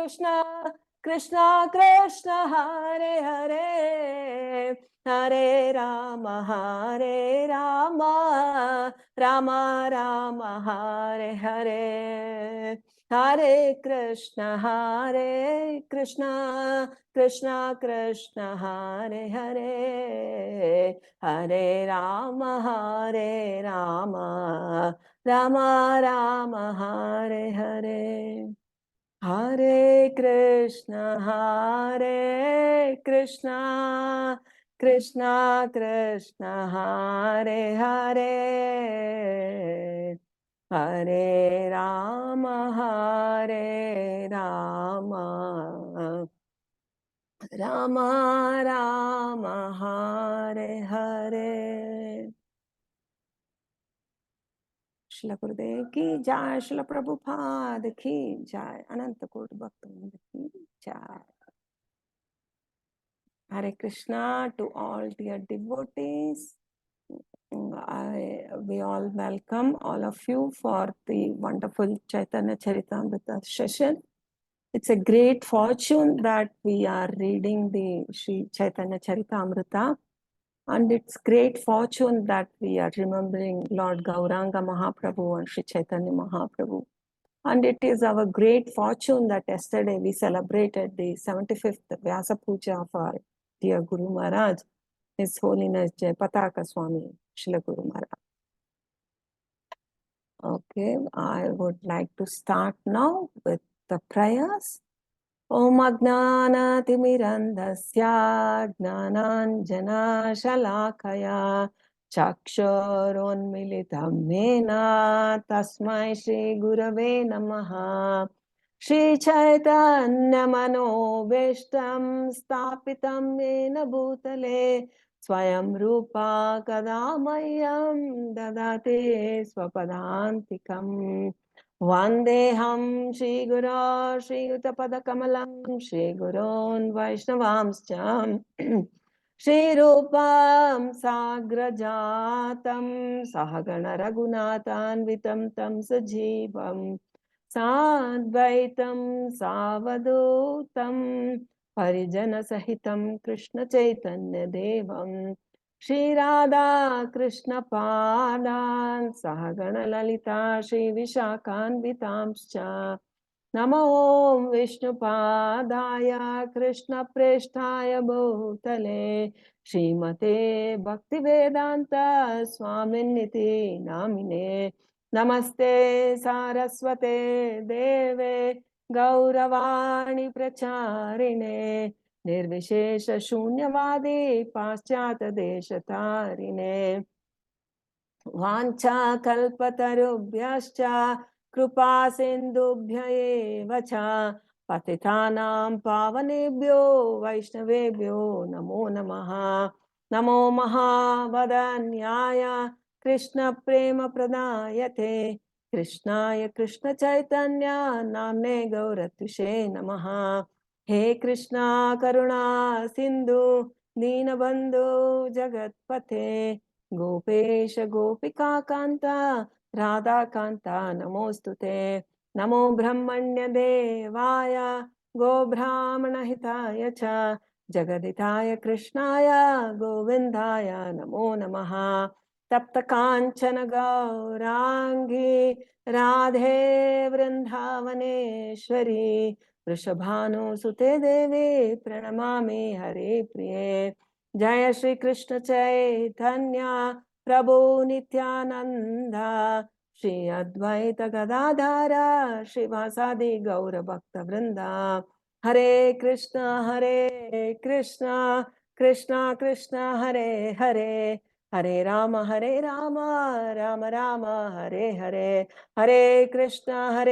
Krishna, Krishna Krishna Hare Hare, Hare Rama, Rama Rama Hare Hare. Hare Krishna, Krishna Krishna Hare Hare, Hare Rama, Rama Rama Hare Hare. Hare Krishna, Krishna Krishna Hare Hare, Hare Rama, Rama Rama Hare Hare. Srila गुरुदेव की जय, श्रील प्रभुपाद की जय, अनंत कोटि भक्तवृंद की जय. Hare Krishna to all dear devotees. We all welcome all of you for the wonderful Caitanya Charitamrita session. It's a great fortune that we are reading the Sri Caitanya Charitamrita, and it's great fortune that we are remembering Lord Gauranga Mahāprabhu and Sri Caitanya Mahāprabhu. And it is our great fortune that yesterday we celebrated the 75th Vyasa Puja of our dear Guru Maharaj, His Holiness Jai Pataka Swami, Srila Guru Maharaj. Okay, I would like to start now with the prayers. Om Agnana Timirandasya Gnananjana Shalakaya Chaksharon Militam Mena Tasmai Shri Gurave Namaha. Shri Chaitanya Mano Veshtam Stapitam Mena Bhutale Swayam Rupa Kadamayam Dadate Swapadantikam. Vandeham Shri Guru Shri Yuta Kamalam Shri Gurun Vaishnavamscha Shri Rupam Sagrajatam Sahagana Raghunathan Vitam Tam Sajivam Sadvaitam Savadutam Parijana Sahitam Krishna Chaitanya Devam Shri Radha Krishna Padan Sahagana Lalita Shri Vishakhan Vitamscha Namo Om Vishnu Padaya Krishna Preshtaya Bhutale Srimate Bhaktivedanta Swaminiti Namine Namaste Saraswate Deve Gauravani Pracharine Nirvishesha Shunyavadi Paschata Deshatarine Vancha Kalpatarubhyascha Krupa Sindhubhya eva cha Patitanam Pavanebhyo Vaishnavebhyo Namo Namaha. Namo Mahavadanyaya Krishna Prema Pradayate Krishnaya Krishna Chaitanya Namne Gauratushe Namaha. He Krishna Karuna Sindhu Deenabandhu Jagatpate Gopesh Gopika Kanta Radha Kanta Namostute. Namo Brahmanya Devaya Go Brahmana Hitaya Cha Jagaditaya Krishnaya Govindaya Namo Namaha. Tapta Kanchana Gaurangi Radhe Vrindavaneshwari Vrishabhanu Sute Devi Pranamami Hare Priye. Jaya Shri Krishna Chaitanya Prabhu Nityananda Shri Advaita Gadadhara Shivasadi Gaura Bhakta Vrinda. Hare Krishna Krishna Krishna Hare Hare, Hare Rama Rama Rama Hare Hare. Hare Krishna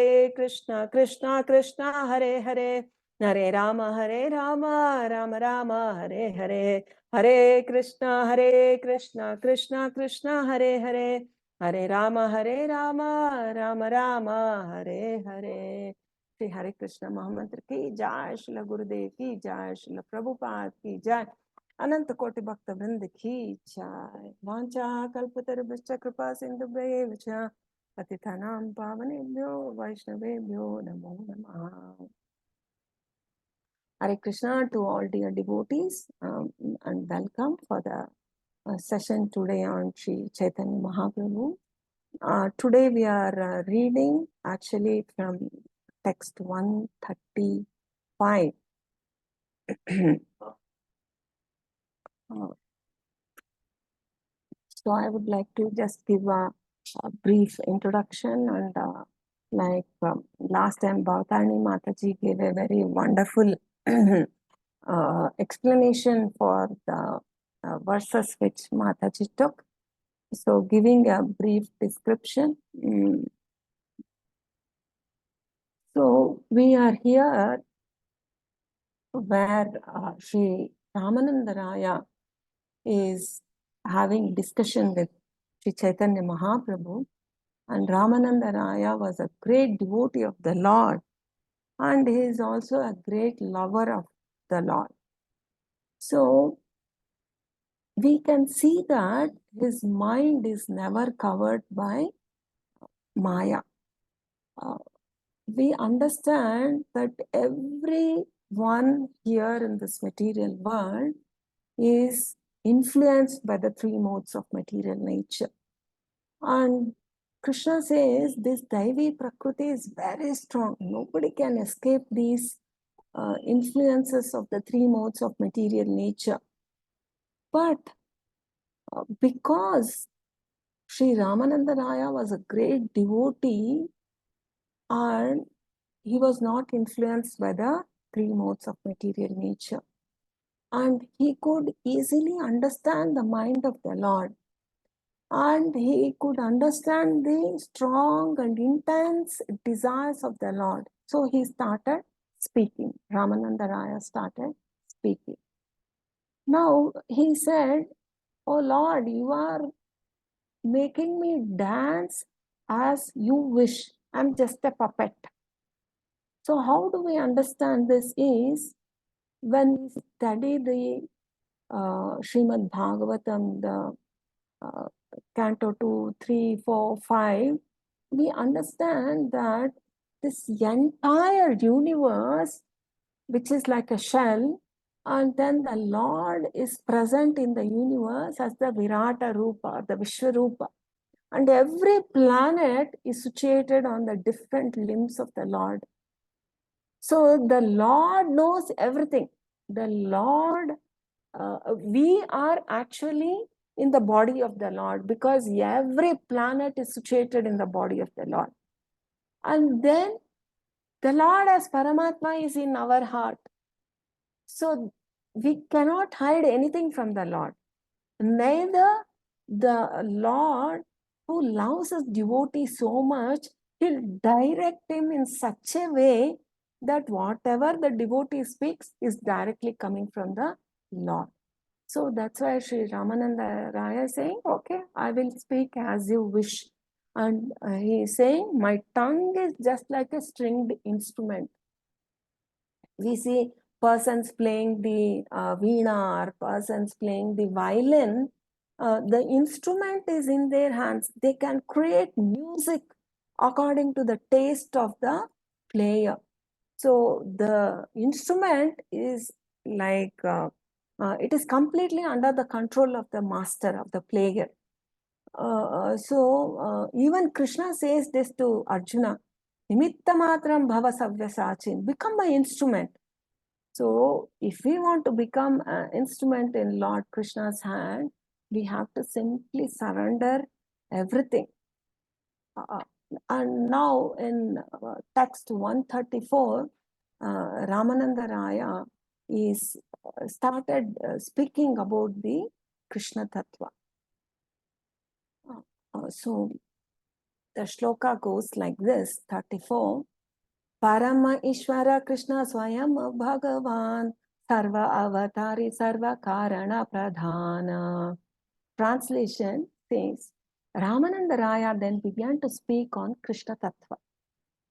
Krishna Krishna Hare Hare, Hare Rama Rama Rama Hare Hare. Hare Krishna Krishna Krishna Hare Hare, Hare Rama Rama Rama Hare Hare. Shri हरे कृष्ण महामंत्र की जय, श्रील गुरुदेव की जय, श्रील प्रभुपाद की जय, अनंत कोटि भक्त वृंद की जय. वांछा कल्पतरुभ्यश्च कृपा सिन्धुभ्यैव च पतितानां पावनेभ्यो वैष्णवेभ्यो नमो नमः. Hare Krishna to all dear devotees, and welcome for the session today on Sri Chaitanya Mahaprabhu. Today we are reading actually from text 135. So I would like to just give a brief introduction, and last time Bhavtarani Mataji gave a very wonderful explanation for the verses which Mataji took. So giving a brief description. So we are here where Sri Rāmānanda Rāya is having discussion with Sri Chaitanya Mahaprabhu, and Rāmānanda Rāya was a great devotee of the Lord, and he is also a great lover of the Lord. So we can see that his mind is never covered by Maya. We understand that everyone here in this material world is influenced by the three modes of material nature. And Krishna says this Daivi Prakriti is very strong. Nobody can escape these influences of the three modes of material nature. But because Sri Rāmānanda Rāya was a great devotee, and he was not influenced by the three modes of material nature, and he could easily understand the mind of the Lord, and he could understand the strong and intense desires of the Lord. So he started speaking. Rāmānanda Rāya started speaking. Now he said, "Oh Lord, you are making me dance as you wish. I'm just a puppet." So how do we understand this is when we study the Srimad Bhagavatam, the Canto 2, 3, 4, 5, we understand that this entire universe, which is like a shell, and then the Lord is present in the universe as the Virata Rupa, the Vishwarupa. And every planet is situated on the different limbs of the Lord. So the Lord knows everything. The Lord, we are actually in the body of the Lord, because every planet is situated in the body of the Lord. And then the Lord as Paramatma is in our heart. So we cannot hide anything from the Lord. Neither the Lord, who loves his devotee so much, he'll direct him in such a way that whatever the devotee speaks is directly coming from the Lord. So that's why Sri Rāmānanda Rāya is saying, okay, I will speak as you wish. And he is saying, my tongue is just like a stringed instrument. We see persons playing the veena or persons playing the violin. The instrument is in their hands. They can create music according to the taste of the player. So the instrument is like, it is completely under the control of the master, of the player. Even Krishna says this to Arjuna, Nimitta matram bhava savyasachin, become my instrument. So if we want to become an instrument in Lord Krishna's hand, we have to simply surrender everything. And now in text 134, Rāmānanda Rāya is started speaking about the Krishna Tattva. So the shloka goes like this, 34. Parama Ishvara Krishna Swayam Bhagavan Sarva Avatari Sarva Karana Pradhana. Translation says, Rāmānanda Rāya then began to speak on Krishna Tattva.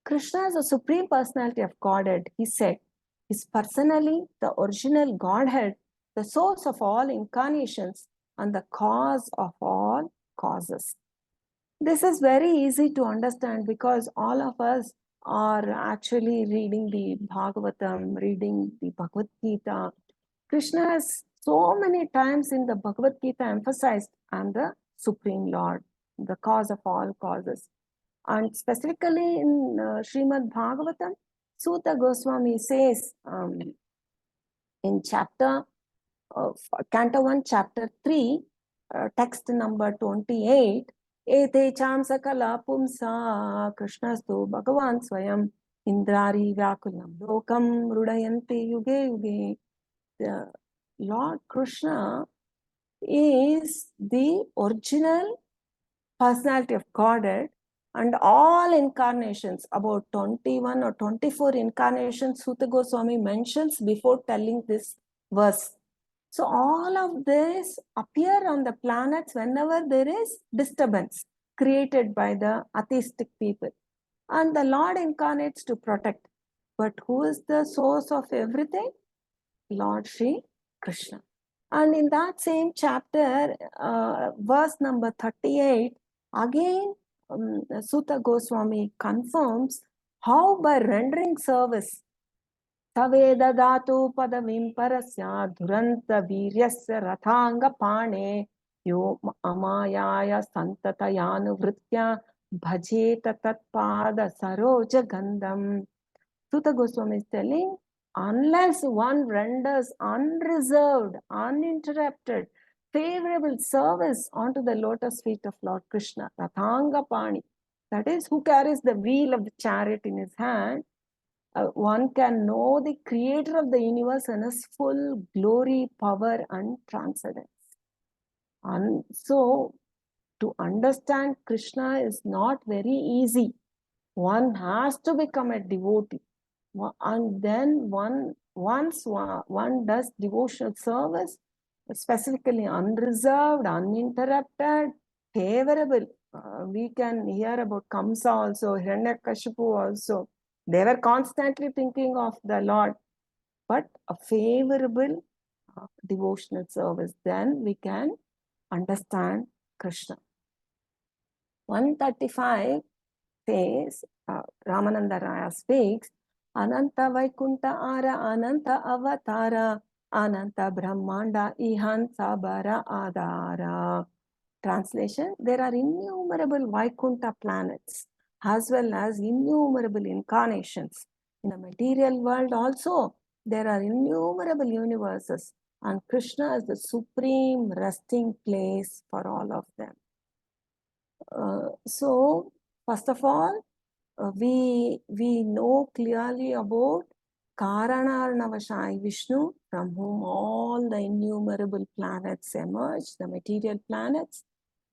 Krishna is the Supreme Personality of Godhead, he said. He is personally the original Godhead, the source of all incarnations and the cause of all causes. This is very easy to understand because all of us or actually reading the Bhagavatam, reading the Bhagavad Gita, Krishna has so many times in the Bhagavad Gita emphasized, I am the Supreme Lord, the cause of all causes. And specifically in Srimad Bhagavatam, Suta Goswami says in Canto 1, Chapter 3, text number 28, Ete cham sakala pumsa Krishnastu Bhagavan Swayam Indrari Vyakulam Lokam Rudayanti Yuge Yuge. The Lord Krishna is the original personality of Godhead, and all incarnations, about 21 or 24 incarnations, Suta Goswami mentions before telling this verse. So all of this appear on the planets whenever there is disturbance created by the atheistic people. And the Lord incarnates to protect. But who is the source of everything? Lord Sri Krishna. And in that same chapter, verse number 38, again, Suta Goswami confirms how by rendering service, Saveda Dhatu Padavim Parasya Duranta Viryasya Rathanga Pane Yo Amayaya Santatayanu Vritya Bhajeta Tatpada Saroja Gandham. Suta Goswami is telling, unless one renders unreserved, uninterrupted, favorable service onto the lotus feet of Lord Krishna, Rathanga Pani, that is, who carries the wheel of the chariot in his hand, one can know the creator of the universe in his full glory, power, and transcendence. And so, to understand Krishna is not very easy. One has to become a devotee. And then once one does devotional service, specifically unreserved, uninterrupted, favorable. We can hear about Kamsa also, Hiranyakashipu also. They were constantly thinking of the Lord, but a favorable devotional service. Then we can understand Krishna. 135 says, Rāmānanda Rāya speaks, Ananta Vaikunta Ara Ananta Avatara Ananta Brahmanda Ihan Sabara Adara. Translation, there are innumerable Vaikunta planets as well as innumerable incarnations. In the material world also, there are innumerable universes, and Krishna is the supreme resting place for all of them. So, first of all, we know clearly about Karanarnavashai Vishnu, from whom all the innumerable planets emerge, the material planets,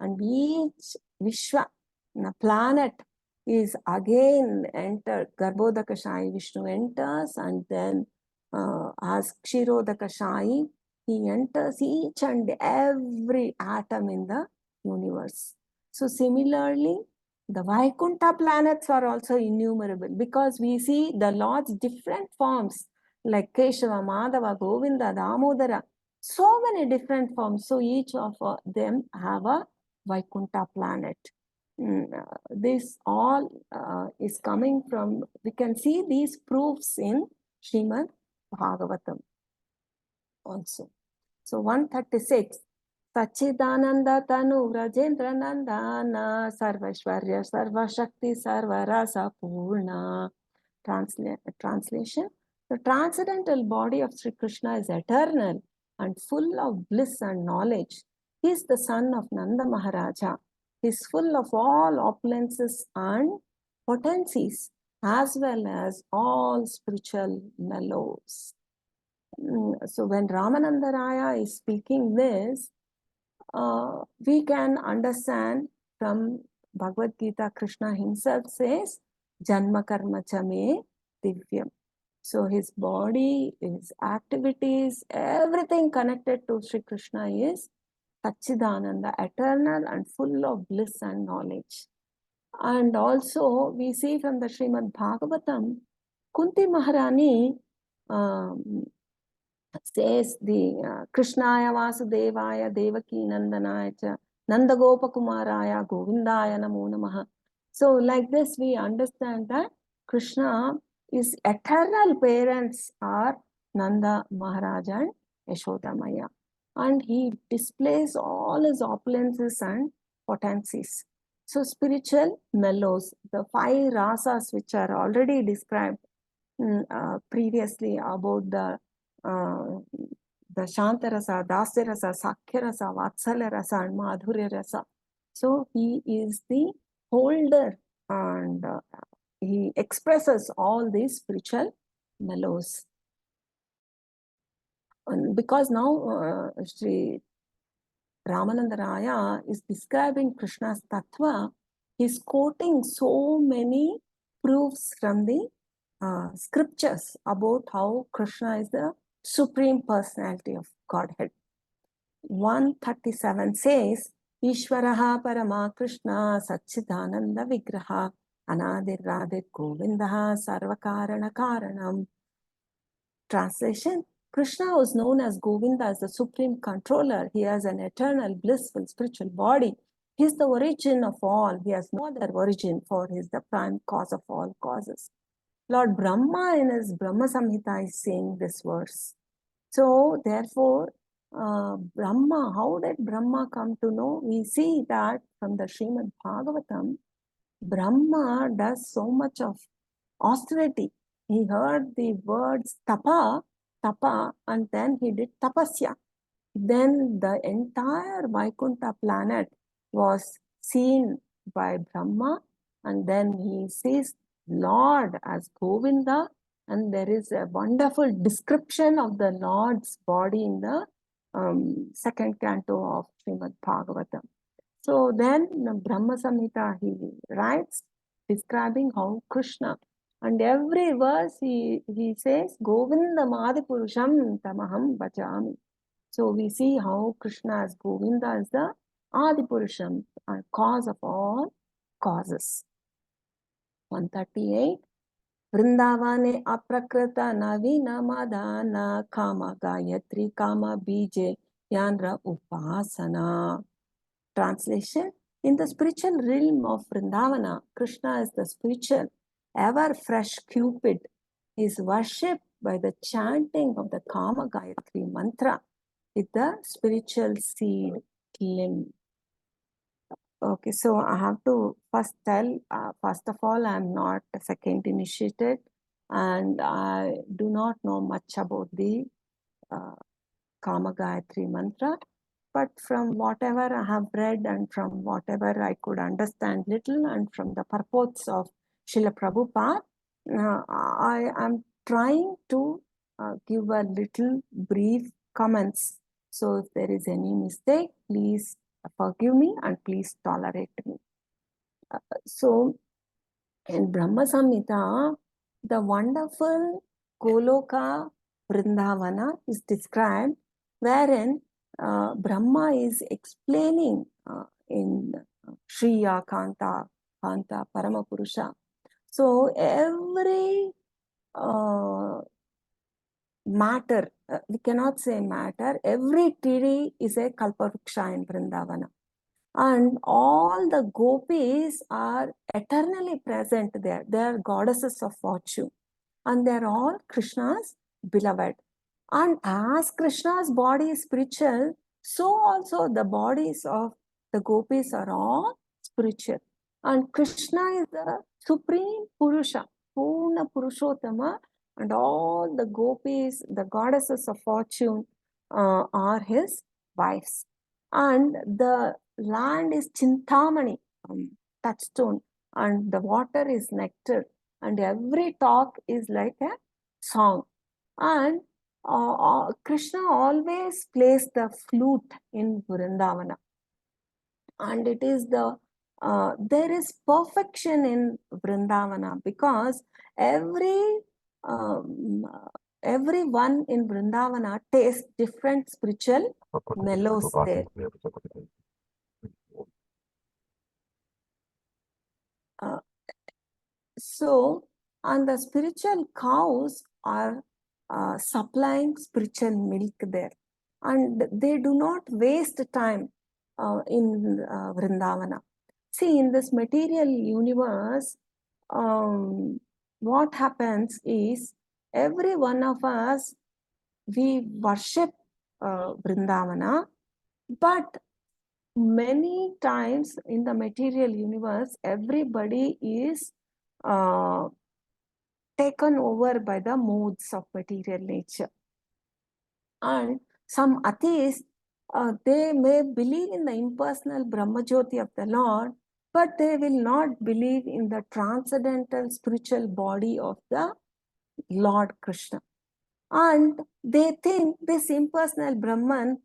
and each Vishwa, the planet, is again entered. Garbhodakashai Vishnu enters, and then as Kshirodakashai, he enters each and every atom in the universe. So similarly, the Vaikunta planets are also innumerable, because we see the Lord's different forms like Keshava, Madhava, Govinda, Damodara, so many different forms. So each of them have a Vaikunta planet. This all is coming from, we can see these proofs in Srimad Bhagavatam also. So 136. Sachidananda Tanu Rajendra Nandana Sarvashvarya Sarvashakti Sarvarasa Purna. Translation. The transcendental body of Sri Krishna is eternal and full of bliss and knowledge. He is the son of Nanda Maharaja. He is full of all opulences and potencies, as well as all spiritual mellows. So when Rāmānanda Rāya is speaking this, we can understand from Bhagavad Gita, Krishna himself says, Janma Karma Chame Divyam. So his body, his activities, everything connected to Sri Krishna is Sachidananda, eternal and full of bliss and knowledge. And also we see from the Srimad Bhagavatam, Kunti Maharani says the Krishnaya Vasudevaya Devaki Nandanaya Nandagopa Kumaraya Govindaya Namo Namaha. So like this we understand that Krishna, his eternal parents are Nanda Maharaja and Yashoda Maya. And he displays all his opulences and potencies. So spiritual mellows, the 5 rasas which are already described previously about the Shantarasa, Dasirasa, Sakyarasa, Vatsalarasa, and Madhurya Rasa. So he is the holder and he expresses all these spiritual mellows. And because now Sri Rāmānanda Rāya is describing Krishna's tattva, he's quoting so many proofs from the scriptures about how Krishna is the Supreme Personality of Godhead. 137 says, Ishvaraha Parama Krishna Satchidananda Vigraha Anadir Radhir Govindaha Sarvakarana Karanam. Translation: Krishna was known as Govinda as the supreme controller. He has an eternal, blissful, spiritual body. He is the origin of all. He has no other origin, for he is the prime cause of all causes. Lord Brahma in his Brahma Samhita is saying this verse. So therefore, Brahma, how did Brahma come to know? We see that from the Srimad Bhagavatam, Brahma does so much of austerity. He heard the words tapa, and then he did tapasya. Then the entire Vaikuntha planet was seen by Brahma, and then he sees Lord as Govinda, and there is a wonderful description of the Lord's body in the second canto of Srimad Bhagavatam. So then Brahma Samhita he writes describing how Krishna, and every verse he says Govinda Madipurusham Tamaham Bhajami. So we see how Krishna as Govinda is the Adipurusham, cause of all causes. 138. Vrindavane aprakrita navina madana kama gayatri kama bije yanra upasana. Translation: in the spiritual realm of Vrindavana, Krishna is the spiritual, ever fresh Cupid. He is worshipped by the chanting of the Kama Gayatri mantra with the spiritual seed limb. Okay, so I have to first tell, first of all, I'm not a second initiated and I do not know much about the Kama Gayatri mantra. But from whatever I have read and from whatever I could understand little and from the purports of Srila Prabhupada, I am trying to give a little brief comments. So if there is any mistake, please forgive me and please tolerate me. So in Brahma Samhita, the wonderful Goloka Vrindavana is described, wherein Brahma is explaining in Shriya Kanta Paramapurusha. So every matter, we cannot say matter, every tree is a Kalparuksha in Vrindavana. And all the gopis are eternally present there. They are goddesses of fortune. And they are all Krishna's beloved. And as Krishna's body is spiritual, so also the bodies of the gopis are all spiritual. And Krishna is the supreme Purusha, Purna Purushottama, and all the gopis, the goddesses of fortune, are his wives. And the land is Chintamani, touchstone, and the water is nectar, and every talk is like a song. And Krishna always plays the flute in Vrindavana. And it is the there is perfection in Vrindavana because everyone in Vrindavana tastes different spiritual mellows there. So, and the spiritual cows are supplying spiritual milk there, and they do not waste time in Vrindavana. See, in this material universe, what happens is every one of us, we worship Vrindavana, but many times in the material universe, everybody is taken over by the moods of material nature. And some atheists, they may believe in the impersonal Brahmajyoti of the Lord, but they will not believe in the transcendental spiritual body of the Lord Krishna. And they think this impersonal Brahman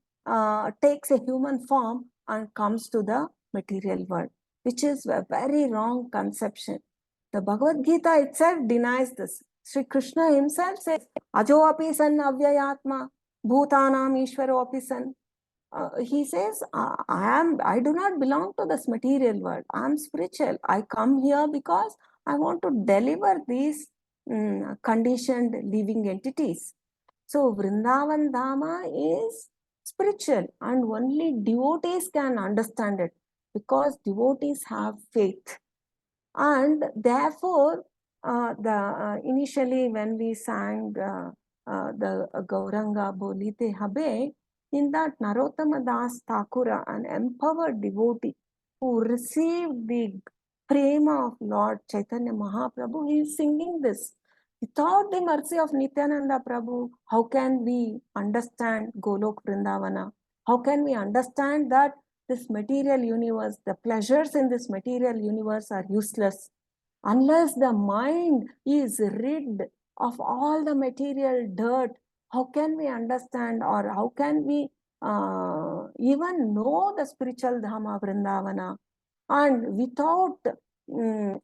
takes a human form and comes to the material world, which is a very wrong conception. The Bhagavad Gita itself denies this. Sri Krishna himself says, Ajo api san avyayatma, bhutanam ishvaro api san. He says, I do not belong to this material world. I am spiritual. I come here because I want to deliver these conditioned living entities. So Vrindavan Dhama is spiritual and only devotees can understand it because devotees have faith. And therefore, initially when we sang the Gauranga Bolite Habe, in that Narottama Das Thakura, an empowered devotee who received the prema of Lord Caitanya Mahāprabhu, he is singing this. Without the mercy of Nityananda Prabhu, how can we understand Golok Vrindavana? How can we understand that this material universe, the pleasures in this material universe are useless? Unless the mind is rid of all the material dirt, how can we understand or how can we even know the spiritual Dhamma Vrindavana? And without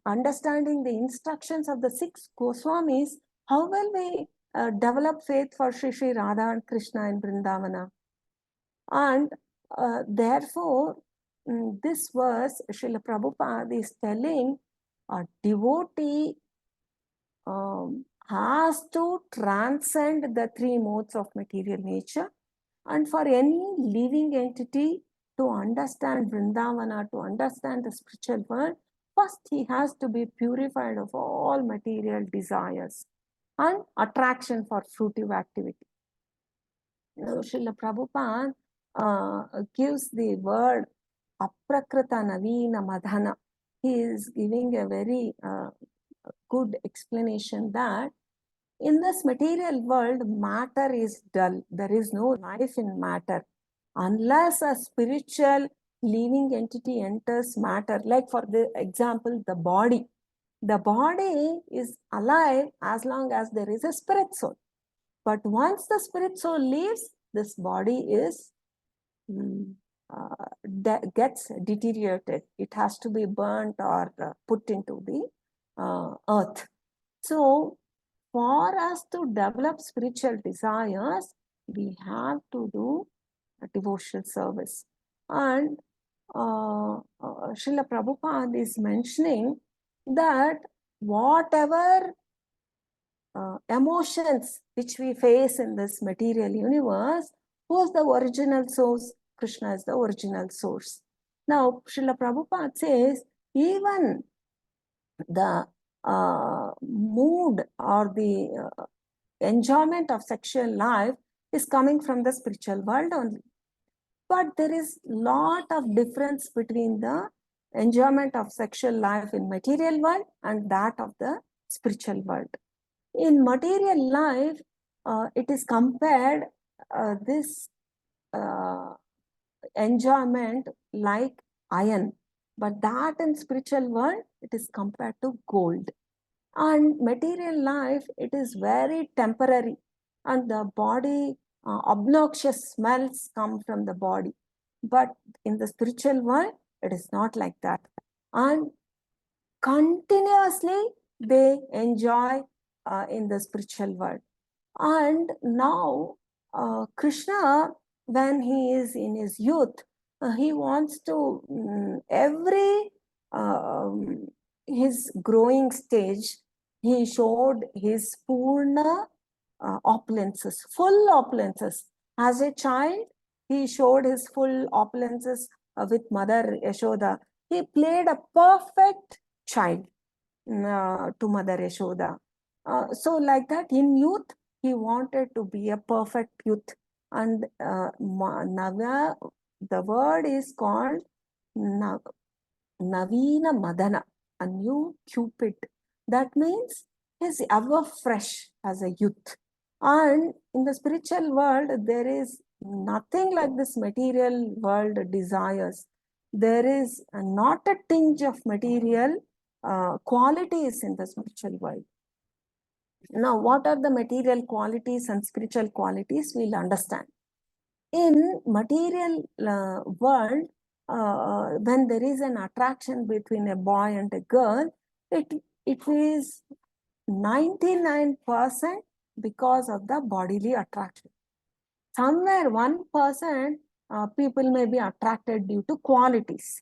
understanding the instructions of the 6 Goswamis, how will we develop faith for Sri Sri Radha and Krishna in Vrindavana? And therefore, this verse, Srila Prabhupada is telling a devotee has to transcend the 3 modes of material nature. And for any living entity to understand Vrindavana, to understand the spiritual world, first he has to be purified of all material desires and attraction for fruitive activity. Srila Prabhupada gives the word aprakrita navina madhana. He is giving a very good explanation that in this material world, matter is dull. There is no life in matter. Unless a spiritual living entity enters matter, like for the example, the body. The body is alive as long as there is a spirit soul. But once the spirit soul leaves, this body is gets deteriorated. It has to be burnt or put into the earth. So, for us to develop spiritual desires, we have to do a devotional service. And Srila Prabhupada is mentioning that whatever emotions which we face in this material universe, who is the original source? Krishna is the original source. Now, Srila Prabhupada says, even the mood or the enjoyment of sexual life is coming from the spiritual world only. But there is lot of difference between the enjoyment of sexual life in material world and that of the spiritual world. In material life, it is compared this enjoyment like iron, but that in spiritual world, it is compared to gold. And material life, it is very temporary, and the body, obnoxious smells come from the body. But in the spiritual world, it is not like that. And continuously, they enjoy in the spiritual world. And now, Krishna, when he is in his youth, he wants to, every his growing stage, he showed his Purna opulences, full opulences. As a child, he showed his full opulences with Mother Yashoda. He played a perfect child to Mother Yashoda. So like that, in youth, he wanted to be a perfect youth. And Navya, the word is called Navina Madana, a new Cupid. That means he's ever fresh as a youth. And in the spiritual world, there is nothing like this material world desires. There is not a tinge of material qualities in the spiritual world. Now, what are the material qualities and spiritual qualities? We'll understand. In material world, when there is an attraction between a boy and a girl, it is 99% because of the bodily attraction. Somewhere 1% people may be attracted due to qualities,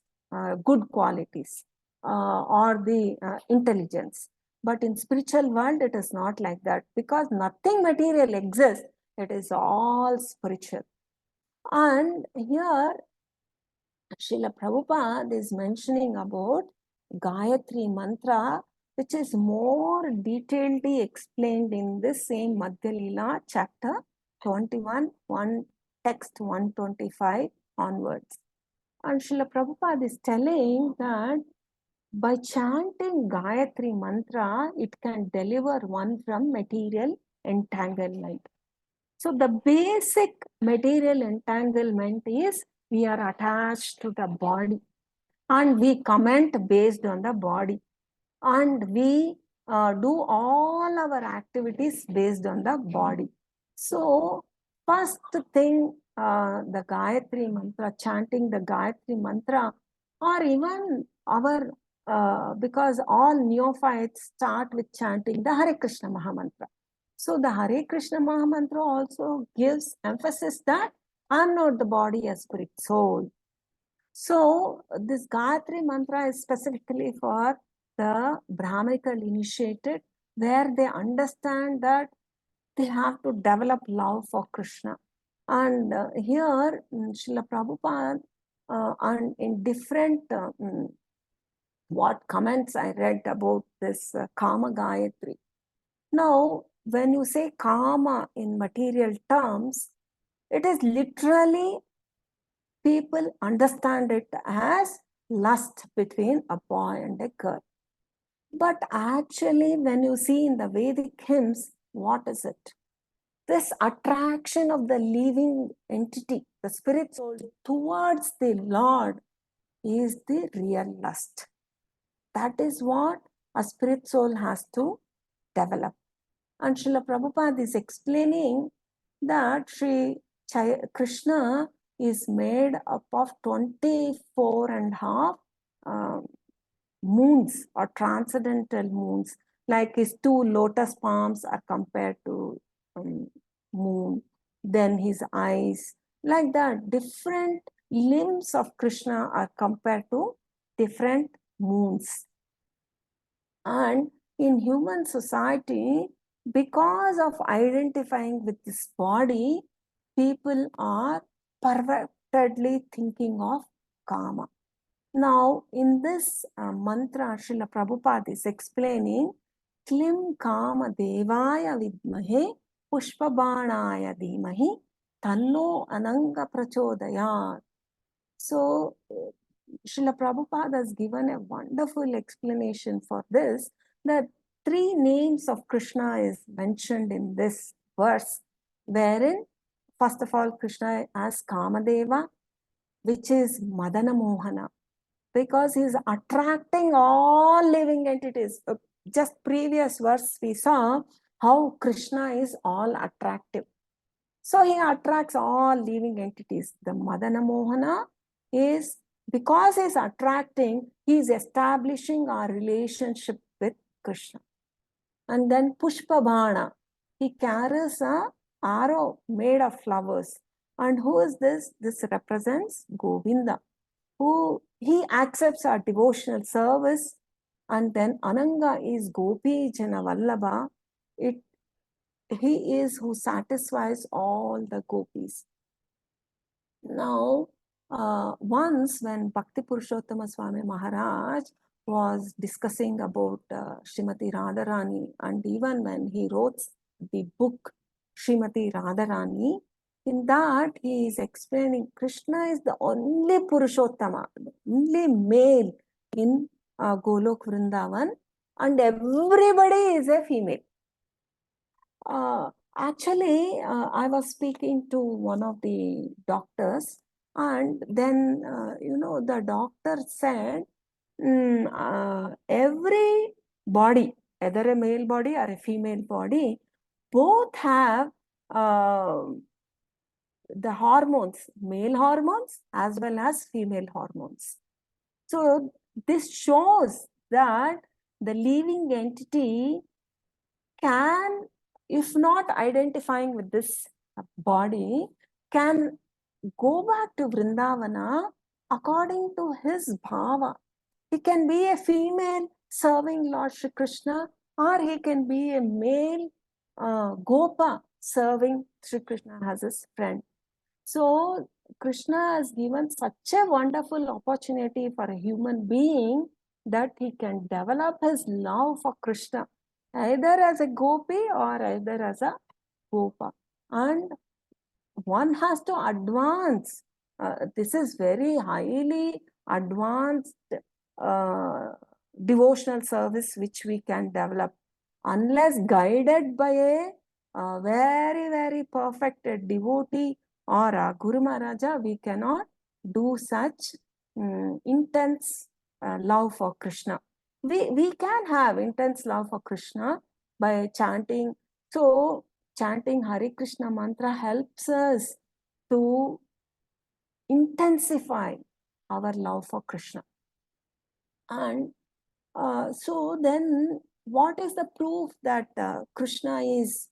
good qualities, or the intelligence. But in spiritual world, it is not like that, because nothing material exists. It is all spiritual. And here, Srila Prabhupada is mentioning about Gayatri Mantra, which is more detailedly explained in this same Madhya Leela chapter 21, text 125 onwards. And Srila Prabhupada is telling that by chanting Gayatri Mantra, it can deliver one from material entanglement. So the basic material entanglement is we are attached to the body and we comment based on the body, and we do all our activities based on the body. So first thing, the Gayatri Mantra, chanting the Gayatri Mantra, or even our, because all neophytes start with chanting the Hare Krishna Mahamantra. So the Hare Krishna Mahamantra also gives emphasis that I am not the body, a spirit, soul. So this Gayatri Mantra is specifically for the Brahmanical initiated, where they understand that they have to develop love for Krishna. And here, Srila Prabhupada, and in different what comments I read about this Kama Gayatri. Now, when you say Kama in material terms, it is literally, people understand it as lust between a boy and a girl. But actually, when you see in the Vedic hymns, what is it? This attraction of the living entity, the spirit soul, towards the Lord is the real lust. That is what a spirit soul has to develop. And Srila Prabhupada is explaining that Krishna is made up of 24 and a half moons or transcendental moons, like his two lotus palms are compared to moon, then his eyes, like that. Different limbs of Krishna are compared to different moons. And in human society, because of identifying with this body, people are pervertedly thinking of Kama. Now, in this mantra, Srila Prabhupada is explaining, Klim Kama Devaya Vidmahe Pushpabanaya Dhimahi Tanno Ananga Prachodayat. So, Srila Prabhupada has given a wonderful explanation for this, that three names of Krishna is mentioned in this verse, wherein, first of all, Krishna as Kamadeva, which is Madana Mohana, because he is attracting all living entities. Just previous verse we saw how Krishna is all attractive. So he attracts all living entities. The Madana Mohana is, because he is attracting, he is establishing our relationship with Krishna. And then Pushpa Bhana, he carries a arrow made of flowers. And who is this? This represents Govinda, who he accepts our devotional service. And then Ananga is Gopi Jana Vallabha. He is who satisfies all the gopis. Now, once when Bhakti Purushottama Swami Maharaj was discussing about Srimati Radharani, and even when he wrote the book Srimati Radharani, in that he is explaining Krishna is the only Purushottama, the only male in Golok Vrindavan, and everybody is a female. Actually, I was speaking to one of the doctors, and then, the doctor said, every body, either a male body or a female body, both have the hormones, male hormones as well as female hormones. So this shows that the living entity can, if not identifying with this body, can go back to Vrindavana according to his bhava. He can be a female serving Lord Shri Krishna, or he can be a male Gopa serving Shri Krishna as his friend. So Krishna has given such a wonderful opportunity for a human being that he can develop his love for Krishna, either as a gopi or either as a gopa. And one has to advance. This is very highly advanced devotional service which we can develop. Unless guided by a very, very perfect devotee or a Guru Maharaja, we cannot do such intense love for Krishna. We can have intense love for Krishna by chanting. So chanting Hare Krishna mantra helps us to intensify our love for Krishna. And so then what is the proof that Krishna is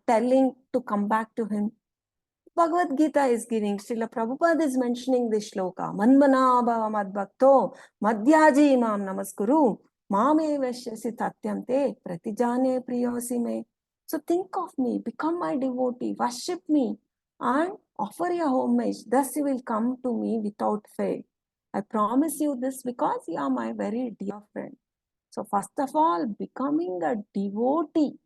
telling to come back to him? Bhagavad Gita is giving, Srila Prabhupada is mentioning this shloka, Manmana bhava madbhakto madhyaji mam namaskuru mame veshyasi tatyam te pratijane priyosi me. So think of me, become my devotee, worship me and offer your homage. Thus you will come to me without fail. I promise you this because you are my very dear friend. So first of all, becoming a devotee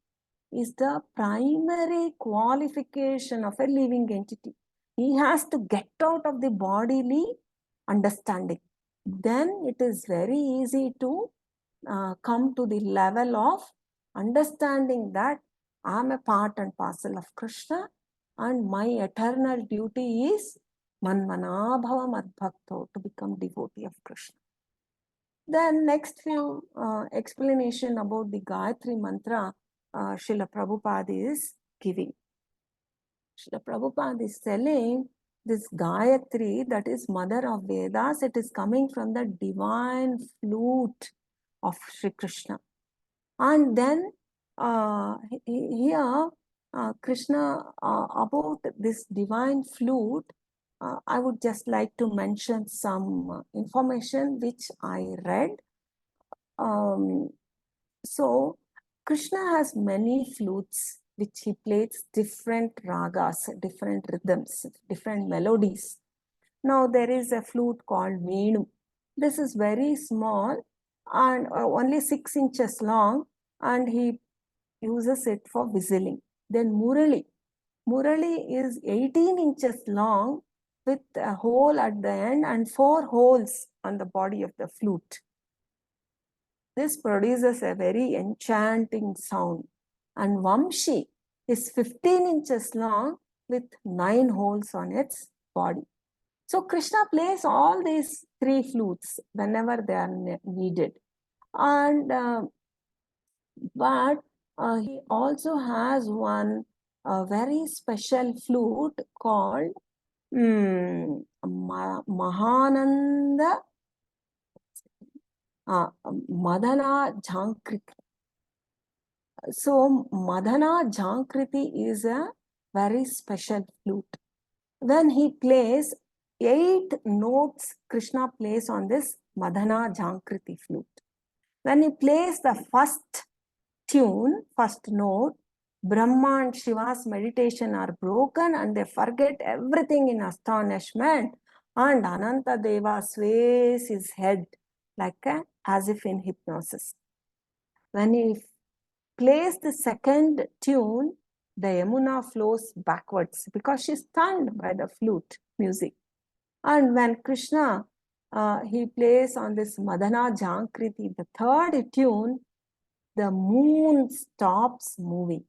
is the primary qualification of a living entity. He has to get out of the bodily understanding. Then it is very easy to come to the level of understanding that I am a part and parcel of Krishna and my eternal duty is Manmana bhava madbhakto, to become devotee of Krishna. Then next few explanation about the Gayatri mantra Srila Prabhupada is giving. Srila Prabhupada is telling this Gayatri, that is mother of Vedas, it is coming from the divine flute of Sri Krishna. And then here Krishna, about this divine flute, I would just like to mention some information which I read. So Krishna has many flutes which he plays different ragas, different rhythms, different melodies. Now there is a flute called Venu. This is very small and only 6 inches long, and he uses it for whistling. Then Murali. Murali is 18 inches long with a hole at the end and 4 holes on the body of the flute. This produces a very enchanting sound. And Vamshi is 15 inches long with 9 holes on its body. So Krishna plays all these 3 flutes whenever they are needed. And but he also has one very special flute called Mahananda Madana Jhankriti. So Madana Jhankriti is a very special flute. When he plays 8 notes, Krishna plays on this Madana Jhankriti flute. When he plays the first tune, first note, Brahma and Shiva's meditation are broken and they forget everything in astonishment, and Ananta Deva sways his head like a as if in hypnosis. When he plays the second tune, the Yamuna flows backwards because she's stunned by the flute music. And when Krishna, he plays on this Madana Jankriti, the third tune, the moon stops moving.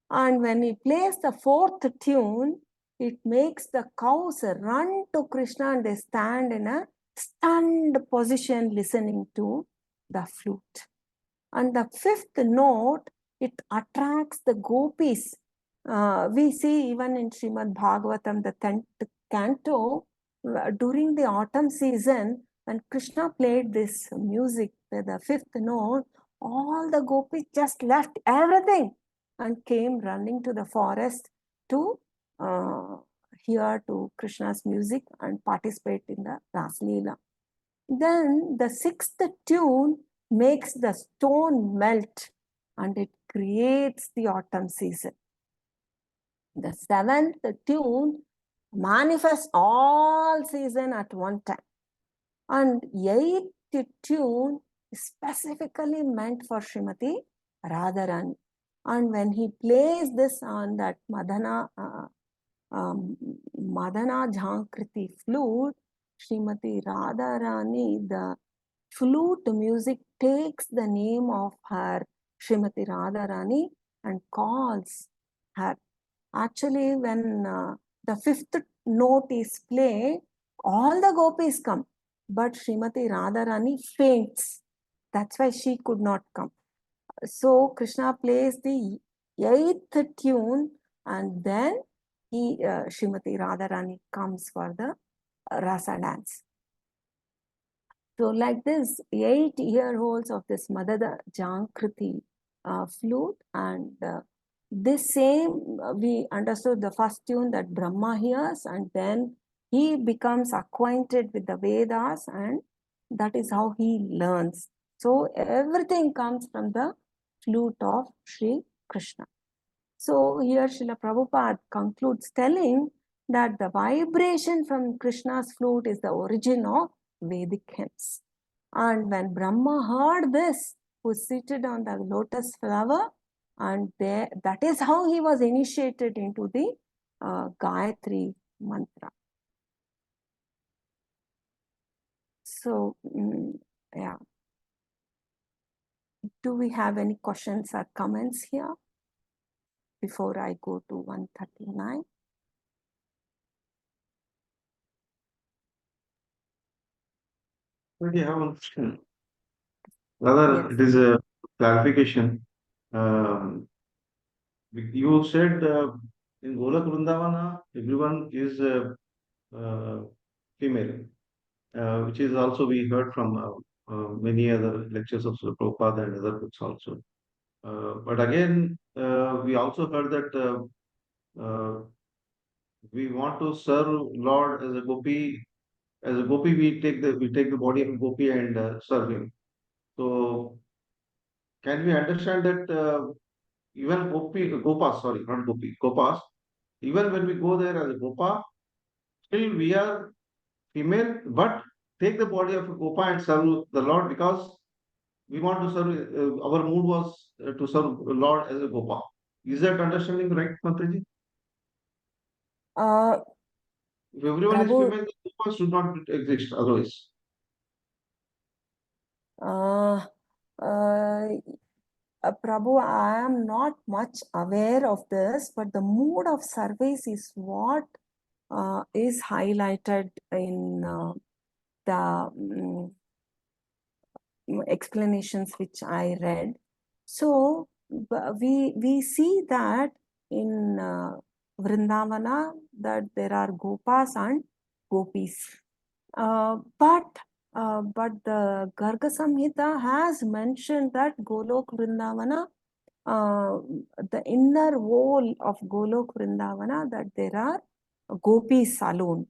And when he plays the fourth tune, it makes the cows run to Krishna and they stand in a stunned position listening to the flute. And the fifth note, it attracts the gopis. We see even in Srimad Bhagavatam, the 10th canto, during the autumn season, when Krishna played this music, the fifth note, all the gopis just left everything and came running to the forest to hear to Krishna's music and participate in the Raslila. Then the sixth tune makes the stone melt and it creates the autumn season. The seventh tune manifests all season at one time. And eighth tune is specifically meant for Srimati Radharani. And when he plays this on that Madana Jankriti flute, Srimati Radharani, the flute music takes the name of her Srimati Radharani and calls her. Actually, when the fifth note is played, all the gopis come, but Srimati Radharani faints. That's why she could not come. So Krishna plays the eighth tune, and then Srimati Radharani comes for the rasa dance. So like this, 8 ear holes of this Madhya Jankriti flute, and this same, we understood the first tune that Brahma hears, and then he becomes acquainted with the Vedas, and that is how he learns. So everything comes from the flute of Sri Krishna. So here Srila Prabhupada concludes telling that the vibration from Krishna's flute is the origin of Vedic hymns. And when Brahma heard this, who was seated on the lotus flower, and that is how he was initiated into the Gayatri mantra. So, yeah. Do we have any questions or comments here before I go to 139? I have one question. Rather, Yes. it is a clarification. You said in Golak Vrindavana, everyone is female, which is also we heard from many other lectures of Srila Prabhupada and other books also. But again, we also heard that we want to serve Lord as a gopi. As a gopi, we take the body of a gopi and serve him. So, can we understand that even gopas, sorry, not gopi, gopas, even when we go there as a gopa, still we are female, but take the body of a gopa and serve the Lord because we want to serve, our mood was to serve the Lord as a gopa. Is that understanding right, Mantraji? If everyone is Prabhu, female, the gopas should not exist otherwise. Prabhu, I am not much aware of this, but the mood of service is what is highlighted in the explanations which I read. So we see that in Vrindavana that there are gopas and gopis. But the Garga Samhita has mentioned that Golok Vrindavana, the inner wall of Golok Vrindavana, that there are gopis alone.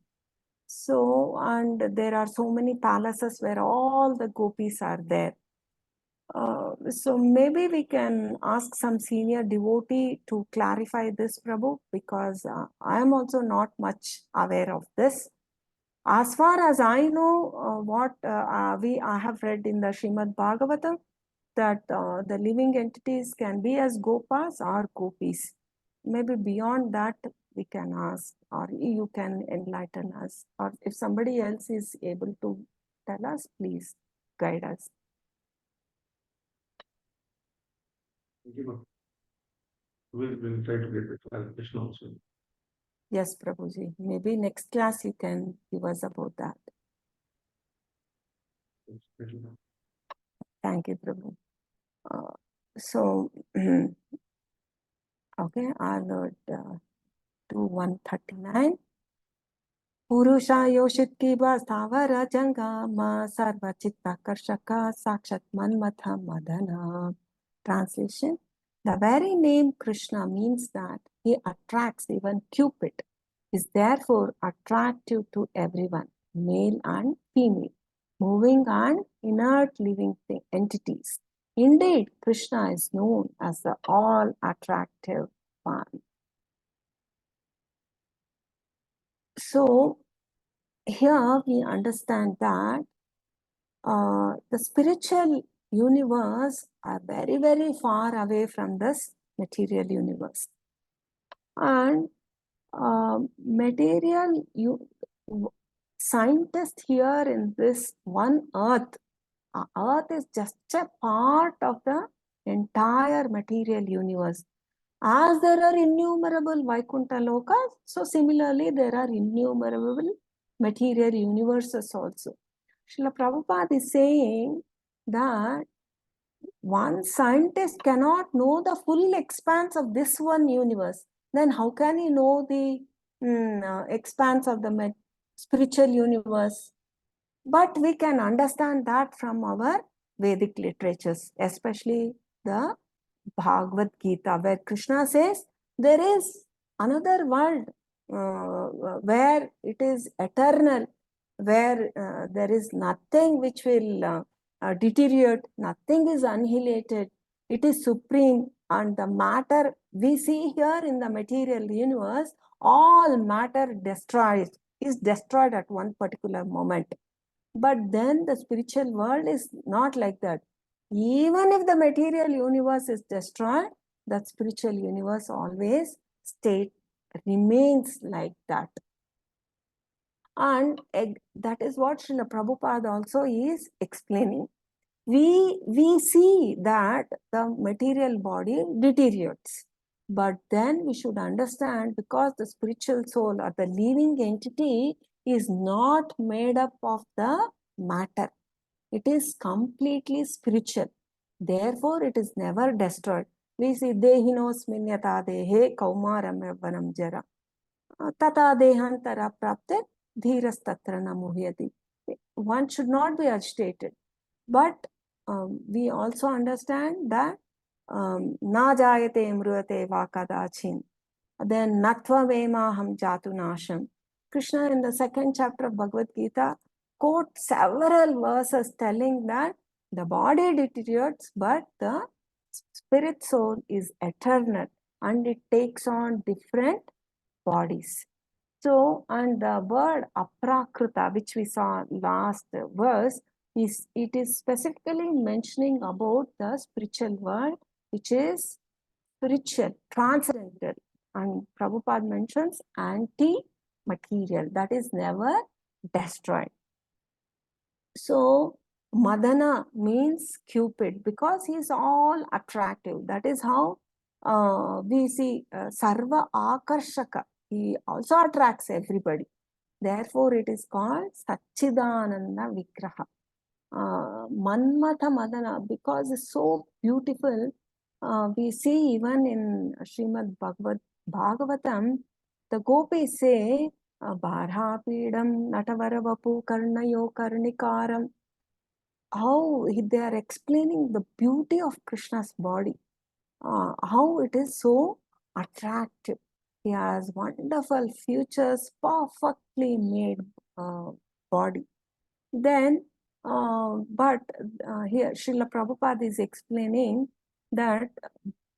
So, and there are so many palaces where all the gopis are there. So maybe we can ask some senior devotee to clarify this, Prabhu, because I am also not much aware of this. As far as I know, I have read in the Srimad Bhagavatam, that the living entities can be as gopas or gopis. Maybe beyond that we can ask, or you can enlighten us, or if somebody else is able to tell us, please guide us. Thank you, ma'am. We'll try to get the clarification also. Yes, Prabhuji. Maybe next class you can give us about that. Thank you, ma'am. Thank you, Prabhu. So, okay, I would do 139. Purusha Yoshitkiva Stavara Jangama Sarva Chitta Karshaka Sakshat Manmatha Madana. Translation: the very name Krishna means that he attracts even Cupid, is therefore attractive to everyone, male and female, moving and inert living entities. Indeed, Krishna is known as the all-attractive one. So, here we understand that the spiritual universe are very, very far away from this material universe. And scientists here in this one earth is just a part of the entire material universe. As there are innumerable Vaikuntha lokas, so similarly there are innumerable material universes also. Srila Prabhupada is saying that one scientist cannot know the full expanse of this one universe. Then how can he know the expanse of the spiritual universe? But we can understand that from our Vedic literatures, especially the Bhagavad Gita, where Krishna says there is another world where it is eternal, where there is nothing which will deteriorate, nothing is annihilated, it is supreme, and the matter we see here in the material universe, all matter is destroyed at one particular moment. But then the spiritual world is not like that. Even if the material universe is destroyed, that spiritual universe always remains like that. And that is what Srila Prabhupada also is explaining. We see that the material body deteriorates. But then we should understand, because the spiritual soul or the living entity is not made up of the matter. It is completely spiritual. Therefore, it is never destroyed. We see dehinosmin yata dehe kaumaram yavvanam jara tata dehantara prapte dhiras tatra namuhyati. One should not be agitated. But we also understand that na jayate mruyate va kadachin. Then natva vemaham jatu nasham. Krishna in the second chapter of Bhagavad Gita quotes several verses telling that the body deteriorates, but the spirit soul is eternal and it takes on different bodies. So, and the word aprakrita, which we saw last verse, it is specifically mentioning about the spiritual world, which is spiritual, transcendental. And Prabhupada mentions anti-material, that is never destroyed. So, Madana means Cupid, because he is all attractive. That is how we see Sarva Akarshaka. He also attracts everybody. Therefore, it is called Satchidananda Vigraha. Manmatha Madana, because it's so beautiful. We see even in Srimad Bhagavatam, the gopis say, Bharapidam Natavaravapu Karnayo Karnikaram. How they are explaining the beauty of Krishna's body, how it is so attractive. He has wonderful features, perfectly made body. Then, but here Srila Prabhupada is explaining that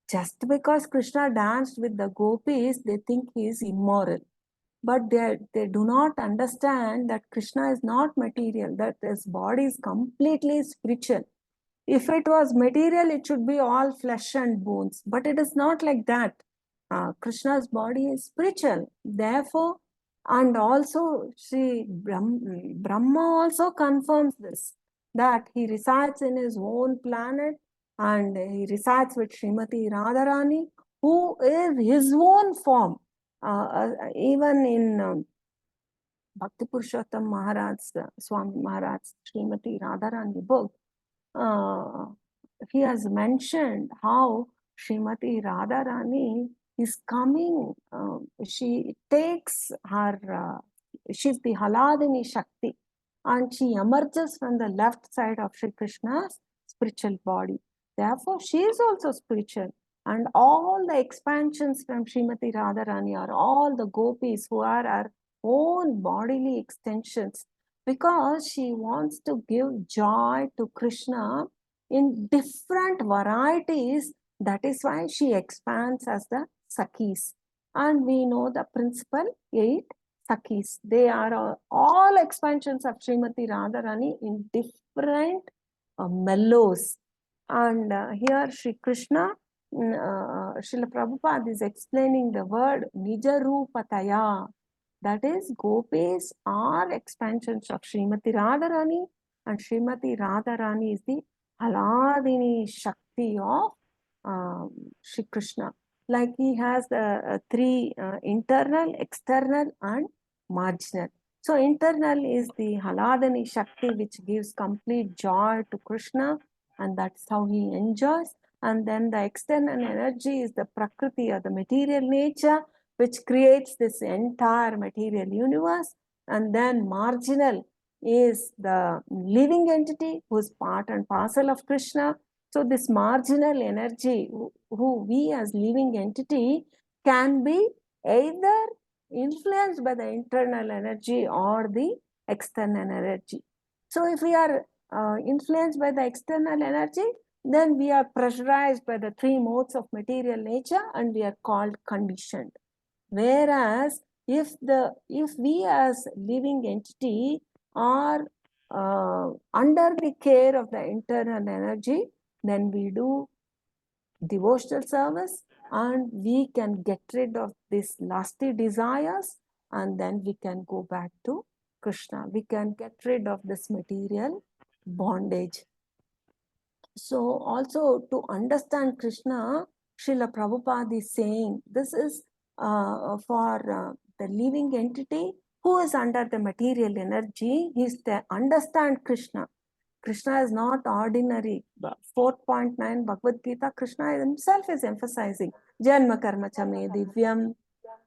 just because Krishna danced with the gopis, they think he is immoral. but they do not understand that Krishna is not material, that his body is completely spiritual. If it was material, it should be all flesh and bones, but it is not like that. Krishna's body is spiritual. Therefore, and also Brahma also confirms this, that he resides in his own planet and he resides with Srimati Radharani, who is his own form. Even in Bhakti Purushottam Maharaj, Swami Maharaj, Srimati Radharani book, he has mentioned how Srimati Radharani is coming. She takes her, she's the Haladini Shakti, and she emerges from the left side of Sri Krishna's spiritual body. Therefore, she is also spiritual. And all the expansions from Srimati Radharani are all the gopis who are our own bodily extensions, because she wants to give joy to Krishna in different varieties. That is why she expands as the Sakhis. And we know the principle 8 Sakhis. They are all expansions of Srimati Radharani in different mellows. And here Sri Krishna, Srila Prabhupada is explaining the word Nijarupataya. That is, gopis are expansions of Srimati Radharani, and Srimati Radharani is the Haladini Shakti of Sri Krishna. Like he has the three internal, external, and marginal. So internal is the Haladini Shakti, which gives complete joy to Krishna, and that's how he enjoys. And then the external energy is the Prakriti, or the material nature, which creates this entire material universe. And then marginal is the living entity who is part and parcel of Krishna. So this marginal energy, who we as living entity, can be either influenced by the internal energy or the external energy. So if we are influenced by the external energy, then we are pressurized by the three modes of material nature and we are called conditioned. Whereas if we as living entity are under the care of the internal energy, then we do devotional service and we can get rid of these lusty desires, and then we can go back to Krishna. We can get rid of this material bondage. So also to understand Krishna, Srila Prabhupada is saying this is for the living entity who is under the material energy. He is to understand Krishna. Krishna is not ordinary. 4.9 Bhagavad Gita, Krishna himself is emphasizing Janma Karma Chame Divyam.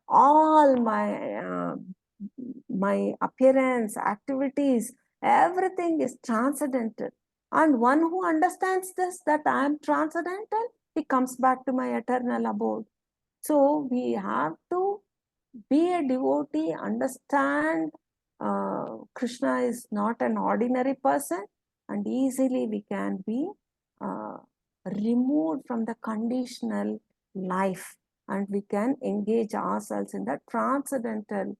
All my appearance, activities, everything is transcendental. And one who understands this, that I am transcendental, he comes back to my eternal abode. So we have to be a devotee, understand Krishna is not an ordinary person, and easily we can be removed from the conditional life, and we can engage ourselves in the transcendental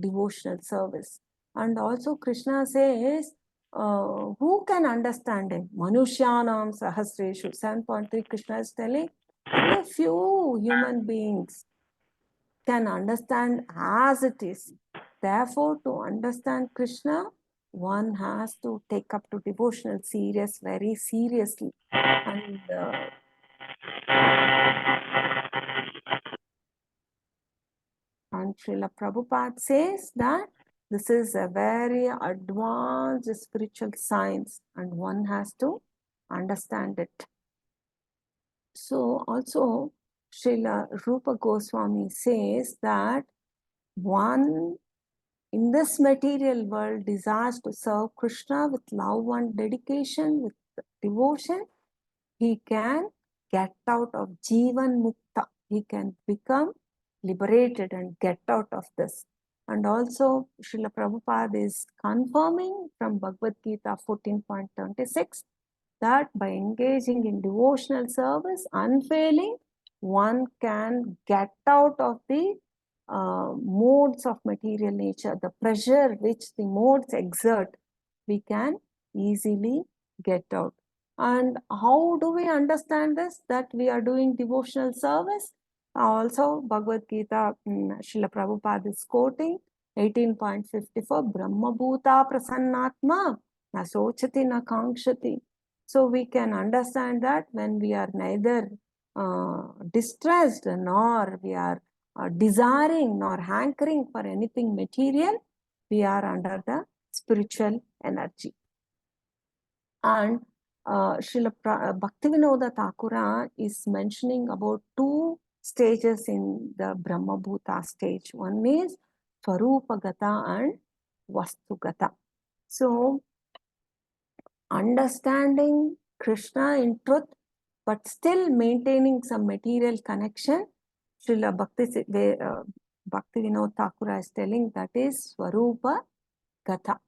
devotional service. And also Krishna says, who can understand him? Manushyanam Sahasreshu. 7.3 Krishna is telling, only a few human beings can understand as it is. Therefore, to understand Krishna, one has to take up to devotional serious very seriously. And Srila Prabhupada says that this is a very advanced spiritual science and one has to understand it. So also Srila Rupa Goswami says that one in this material world desires to serve Krishna with love and dedication, with devotion, he can get out of Jivan Mukta. He can become liberated and get out of this. And also Srila Prabhupada is confirming from Bhagavad Gita 14.26 that by engaging in devotional service, unfailing, one can get out of the modes of material nature, the pressure which the modes exert, we can easily get out. And how do we understand this? That we are doing devotional service. Also, Bhagavad Gita, Srila Prabhupada is quoting 18.54, Brahma Bhuta Prasannatma na sochati na kankshati. So we can understand that when we are neither distressed nor we are desiring nor hankering for anything material, we are under the spiritual energy. And Srila Bhaktivinoda Thakura is mentioning about two stages in the Brahma Bhuta stage. One is Swarupagata and Vastugata. So, understanding Krishna in truth, but still maintaining some material connection, Srila Bhaktivinoda Thakura is telling that is Swarupa Gata.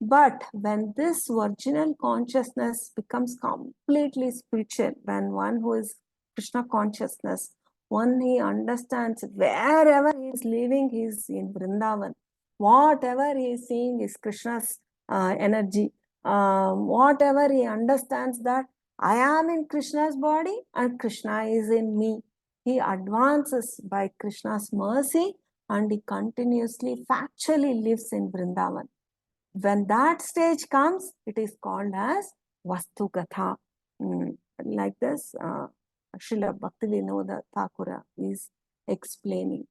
But when this virginal consciousness becomes completely spiritual, when one who is Krishna consciousness, one he understands wherever he is living, he is in Vrindavan. Whatever he is seeing is Krishna's energy. Whatever he understands that I am in Krishna's body and Krishna is in me. He advances by Krishna's mercy and he continuously, factually lives in Vrindavan. When that stage comes, it is called as Vastugatha. Like this, Srila Bhaktivinoda Thakura is explaining.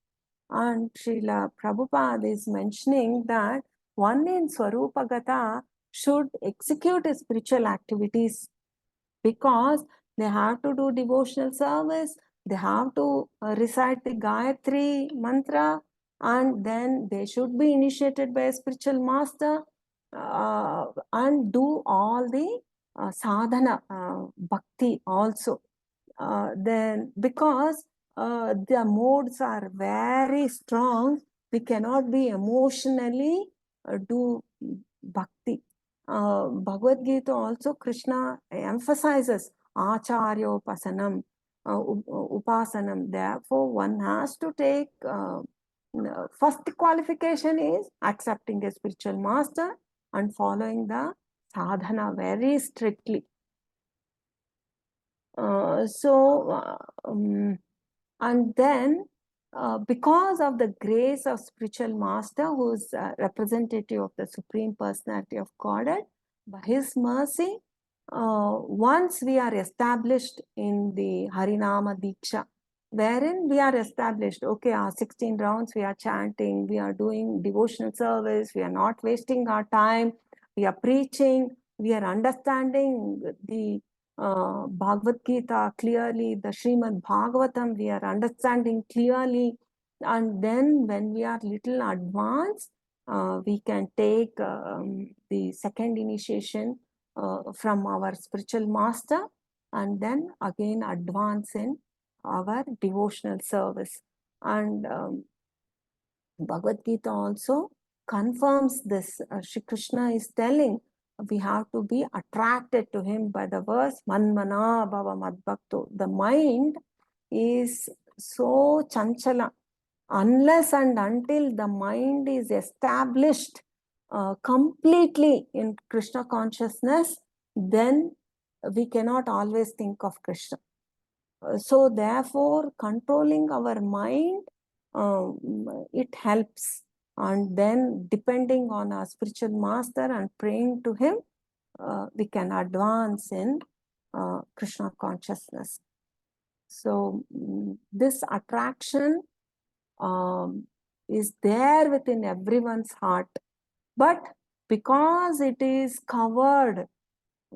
And Srila Prabhupada is mentioning that one in Swarupagata should execute his spiritual activities because they have to do devotional service, they have to recite the Gayatri mantra, and then they should be initiated by a spiritual master and do all the sadhana, bhakti also. Then because the modes are very strong, we cannot be emotionally do bhakti. Bhagavad Gita also Krishna emphasizes acharyopasanam, upasanam. Therefore, one has to take first qualification is accepting a spiritual master and following the sadhana very strictly. And then because of the grace of spiritual master who is representative of the Supreme Personality of Godhead, by his mercy, once we are established in the Harinama Diksha, wherein we are established, okay, our 16 rounds we are chanting, we are doing devotional service, we are not wasting our time, we are preaching, we are understanding the Bhagavad Gita clearly, the Srimad Bhagavatam we are understanding clearly, and then when we are little advanced, we can take the second initiation from our spiritual master and then again advance in our devotional service. And Bhagavad Gita also confirms this. Shri Krishna is telling we have to be attracted to him by the verse Manmana Bhava Madbhakto. The mind is so chanchala. Unless and until the mind is established completely in Krishna consciousness, then we cannot always think of Krishna. So therefore, controlling our mind, it helps. And then depending on our spiritual master and praying to him, we can advance in Krishna consciousness. So this attraction is there within everyone's heart. But because it is covered,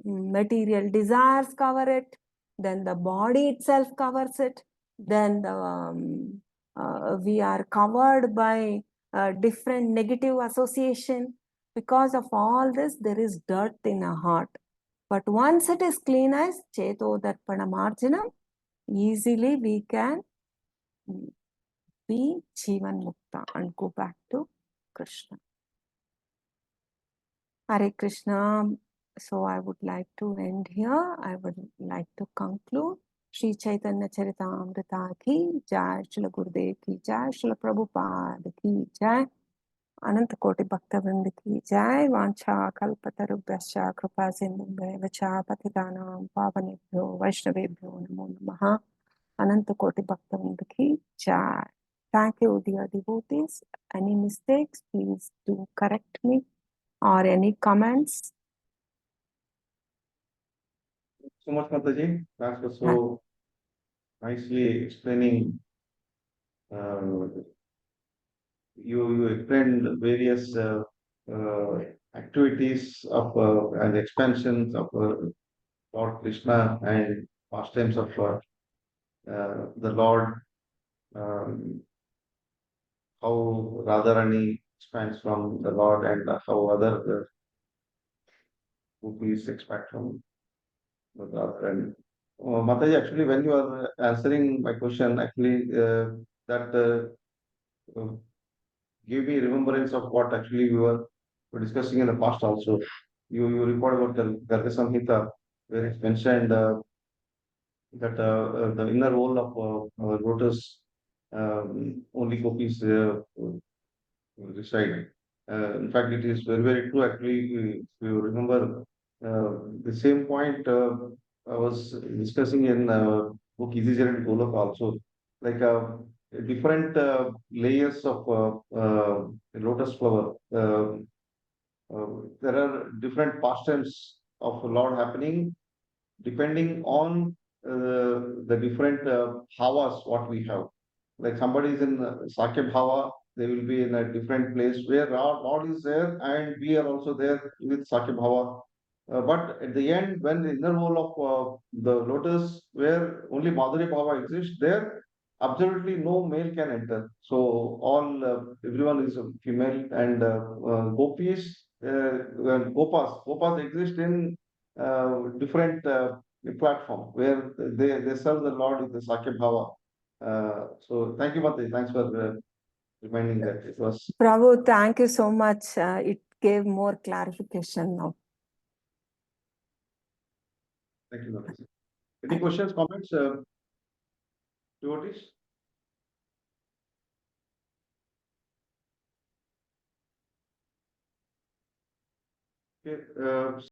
material desires cover it, then the body itself covers it, then we are covered by different negative association. Because of all this, there is dirt in our heart. But once it is clean as Cheto Darpana Marjanam, easily we can be Jivan Mukta and go back to Krishna. Hare Krishna. So I would like to end here. I would like to conclude. Shri Chaitanya Charitamrita ki jai, Srila Gurudev ki jai, Srila Prabhupada ki jai, Ananta Koti Bhaktavrinda ki jai, Vancha Kalpatarubhyascha Kripa Sindhubhya Patitanam Pavanebhyo Vaishnavebhyo Namo Namaha. Ananta Koti Bhaktavrinda ki jai. Thank you, dear devotees. Any mistakes, please do correct me, or any comments. So much, Mataji. Thanks for so nicely explaining. You explained various uh, activities of and expansions of Lord Krishna and pastimes of the Lord, um, how Radharani expands from the Lord, and how other gopis expand from the Radharani. Mataji, actually, when you are answering my question, actually, that uh, gave me remembrance of what actually were discussing in the past also. You report about the Garga Samhita, where it's mentioned that the inner role of lotus, only gopis reside. In fact, it is very, very true. Actually, if you remember the same point I was discussing in book Easy Journey to Golok also, like different layers of lotus flower. There are different pastimes of Lord happening depending on the different bhavas what we have. Like somebody is in Sakya bhava, they will be in a different place where our Lord is there and we are also there with Sakya bhava. But at the end, when the inner wall of the lotus, where only Madhurya bhava exists, there absolutely no male can enter. So all everyone is a female, and gopis, gopas exist in different platform where they serve the Lord with the Sakya Bhava. So thank you, Mataji. Thanks for reminding that. It was Prabhu, thank you so much. It gave more clarification now. thank you, Mataji. Any questions, comments, devotees? Okay,